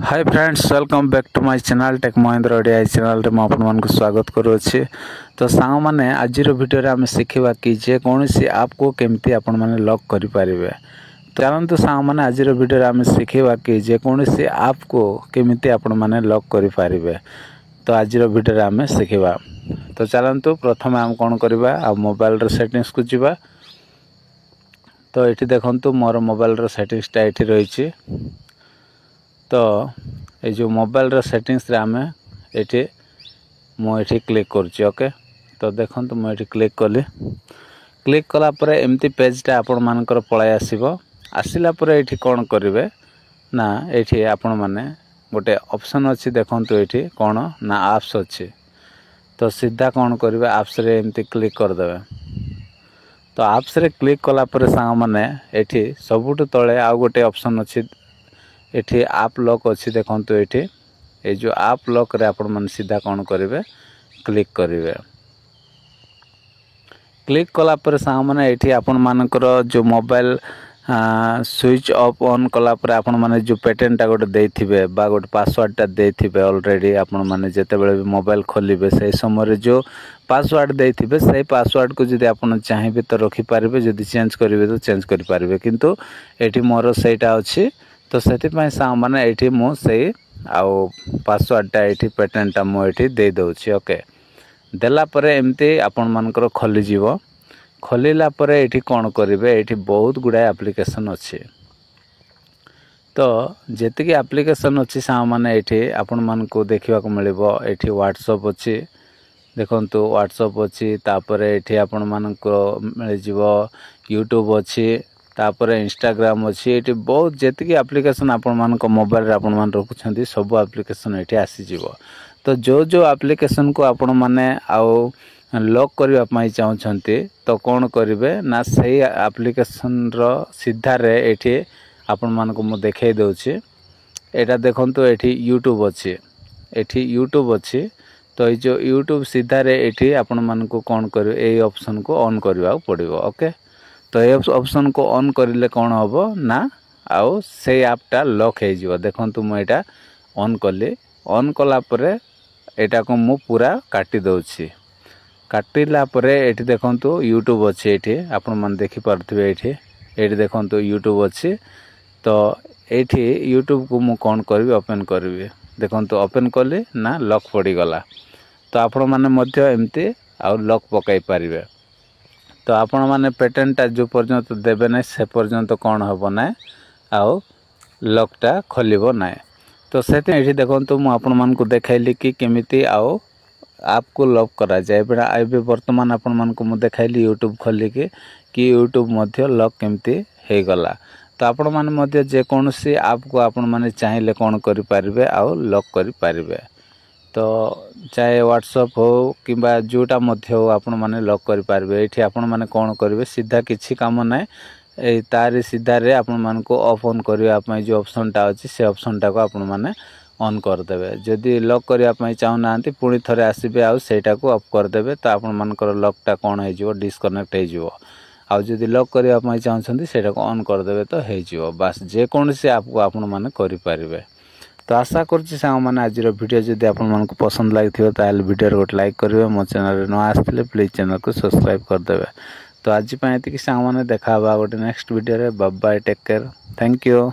Hi friends welcome back to my channel tech Mahindra Odia channel रे मैं आपण मानक स्वागत करूछि। तो सांग माने आज वीडियो रे हम सिखिबा कि जे कोनोसी ऐप को केमती आपण माने लॉक करि परिबे। तो जानंतु सांग माने आज वीडियो रे हम सिखिबा कि जे कोनोसी ऐप को केमती आपण माने लॉक करि परिबे। तो आज वीडियो रे हम सिखिबा। तो चलंतु प्रथम हम कोन करबा आ मोबाइल रे सेटिंग्स को जिबा। तो एठी देखंतु मोर मोबाइल रे सेटिंग्स टा एठी रहिछि। तो ये जो मोबाइल रो सेटिंग्स रे आमे एठी मो एठी क्लिक करछि। ओके तो देखन तो मो एठी क्लिक कली। क्लिक कला परे एम्ति पेज टा आपण मानकर पळाय आसीबो। आसिला परे एठी कोन करिवे ना एठी आपण माने गोटे ऑप्शन अछि देखन तो एठी कोन ना ऐप्स अछि। तो सीधा कोन करिवे ऐप्स रे एम्ति क्लिक कर देबे। तो ऐप्स रे क्लिक कला परे सांग माने एठी सबुट तळे आ गोटे ऑप्शन अछि एठी ऐप लॉक अच्छी देखो ये ये जो ऐप लॉक रे आपण मन सीधा कौन करेंगे क्लिक करेंगे। क्लिक कला पर सांग माने एठी आपण मानकर जो मोबाइल स्विच ऑफ ऑन कला पर आपण माने जो पैटर्न टा गोटे देथिबे बा गोटे पासवर्ड टा देथिबे ऑलरेडी आपण माने जते बेले भी मोबाइल खोलिबे से समय जो पासवर्ड देथिबे से पासवर्ड को जदि आपण चाहिबे तो रखि पारिबे जदि चेंज करिवे तो चेंज करि पारिबे। किंतु एठी मोर सेटा अछि तो से सांग मैंने ये मुझे आउ पासवर्डटा ये पैटर्नटा मुझे दे दूसरी। ओके देला परे एमती आपण मानकर खोलीज खोलला ये कौन करेंगे ये बहुत गुड़ाए एप्लिकेशन अच्छे। तो जी एप्लिकेशन अच्छी सांग मैंने ये आपण मानक देखा मिले ये व्हाट्सएप अच्छी देखु व्हाट्सएप अच्छी तापर ये आपण मानक मिल यूट्यूब अच्छी तापर इंस्टाग्राम अच्छी ये बहुत जी एप्लिकेशन आपण मान मोबाइल रे आपण मान रखुछंती सब एप्लिकेशन ये आसीजिवो। तो जो एप्लिकेशन को आपण माने आउ लॉक करबा पई चाहउछंती तो कौन करिवे ना सही एप्लिकेशन रो सीधा रे एठी आपण मान को मु देखाई दउछि। एटा देखंतु एठी यूट्यूब अच्छी एठी यूट्यूब अच्छी। तो ये जो यूट्यूब सीधा रे एठी आपण मान को कौन करिवे ए ऑप्शन को ऑन करबा पड़िबो। ओके तो ये ऑप्शन को ऑन करिले कौन होबो ना आउ से ऐपटा लॉक हो जिवो। देखंतु मु एटा ऑन कली ऑन कला परे एटा को मु पूरा काटी दउछि। काटिला परे एठी देखंतु यूट्यूब अछि एठी आपण मन देखि परथिबे एठी देखंतु यूट्यूब अछि। तो एठी यूट्यूब को मु कोन करबी ओपन करबी देखंतु ओपन कली ना लॉक पड़ी गला। तो आपण माने मध्य एम्ति आउ लॉक पकाई परिबे। तो आपण माने पैटर्नटा जो पर्यंत देबे ना से पर्यंत कौन होबो ना आउ लॉकटा खोलिबो ना। तो सेते एठी देखंतु मु आपण मान को देखाइली कि केमिति आउ ऐप को लॉक करा जाय बेडा आइबे वर्तमान आपण मान को मु देखाइली यूट्यूब खोलि कि यूट्यूब मध्य लॉक केमिति हे गला। तो आपण माने मध्य जे कोनोसी ऐप को आपण माने चाहिले कोन करि पारिबे आउ लॉक करि पारिबे। तो चाहे व्हाट्सएप हो किंबा जोटा मध्य हो आपण माने लॉक करि पारबे। एठी आपण माने कोन करिवे सीधा किछि काम नै ए तारे सीधा रे आपण मान को ऑफ ऑन करिया पई जो ऑप्शन टा अछि से ऑप्शन टा को आपण माने ऑन कर देबे। जदी लॉक करिया पई चाहू नांती पुणी थरे आसीबे आउ सेटा को ऑफ कर देबे। तो आपण मानकर लॉक टा कोन हे जिवो डिस्कनेक्ट हे जिवो। आउ जदी लॉक करिया पई चाहू छंती सेटा को ऑन कर देबे तो हे जिवो। बस जे कोनसी ऐप को आपण माने करि पारिबे। तो आशा करछि सांग माने आज वीडियो जदि आपण मन को पसंद लागिथिबो ताले वीडियो रे गोटे लाइक करिवे। मो चैनल रे न आस्थिले प्लीज चैनल को सब्सक्राइब कर देबे। तो आज पय एति कि सांग माने देखा बा गोटे नेक्स्ट वीडियो रे। Bye bye take care thank you.